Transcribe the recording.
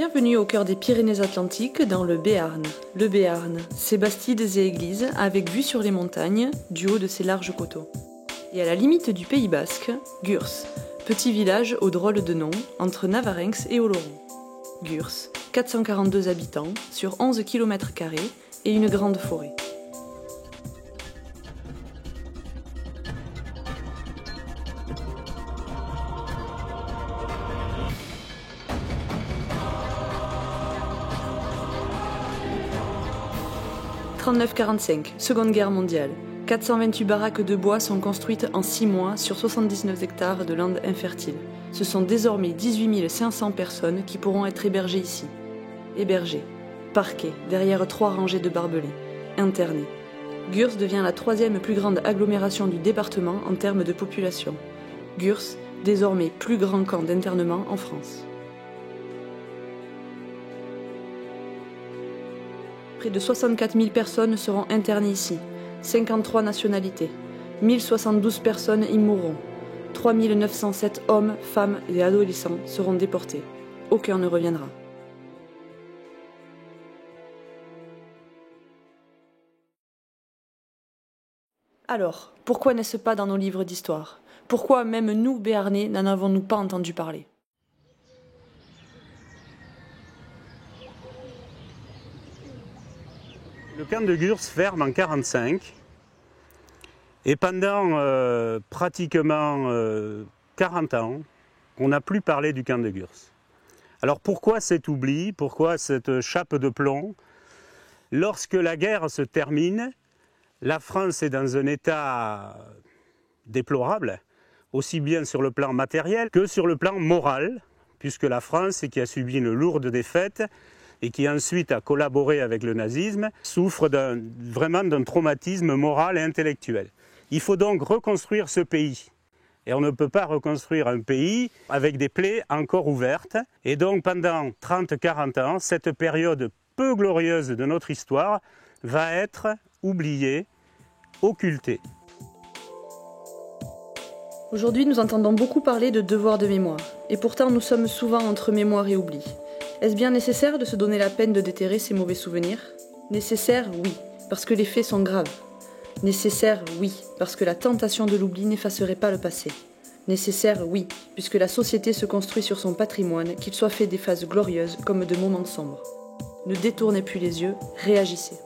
Bienvenue au cœur des Pyrénées-Atlantiques, dans le Béarn. Le Béarn, ses bastides et églises, avec vue sur les montagnes, du haut de ses larges coteaux. Et à la limite du Pays Basque, Gurs, petit village au drôle de nom, entre Navarenx et Oloron. Gurs, 442 habitants, sur 11 km² et une grande forêt. « 39-45, Seconde Guerre mondiale. 428 baraques de bois sont construites en 6 mois sur 79 hectares de landes infertiles. Ce sont désormais 18 500 personnes qui pourront être hébergées ici. Hébergées, parquées, derrière 3 rangées de barbelés, internées. Gurs devient la 3e plus grande agglomération du département en termes de population. Gurs, désormais plus grand camp d'internement en France. Près de 64 000 personnes seront internées ici, 53 nationalités, 1072 personnes y mourront, 3 907 hommes, femmes et adolescents seront déportés. Aucun ne reviendra. Alors, pourquoi n'est-ce pas dans nos livres d'histoire? Pourquoi même nous, Béarnais, n'en avons-nous pas entendu parler? Le camp de Gurs ferme en 1945 et pendant pratiquement 40 ans, on n'a plus parlé du camp de Gurs. Alors pourquoi cet oubli? Pourquoi cette chape de plomb? Lorsque la guerre se termine, la France est dans un état déplorable, aussi bien sur le plan matériel que sur le plan moral, puisque la France, qui a subi une lourde défaite, et qui ensuite a collaboré avec le nazisme, souffre vraiment d'un traumatisme moral et intellectuel. Il faut donc reconstruire ce pays. Et on ne peut pas reconstruire un pays avec des plaies encore ouvertes. Et donc pendant 30-40 ans, cette période peu glorieuse de notre histoire va être oubliée, occultée. Aujourd'hui, nous entendons beaucoup parler de devoir de mémoire. Et pourtant, nous sommes souvent entre mémoire et oubli. Est-ce bien nécessaire de se donner la peine de déterrer ces mauvais souvenirs? Nécessaire, oui, parce que les faits sont graves. Nécessaire, oui, parce que la tentation de l'oubli n'effacerait pas le passé. Nécessaire, oui, puisque la société se construit sur son patrimoine, qu'il soit fait des phases glorieuses comme de moments sombres. Ne détournez plus les yeux, réagissez.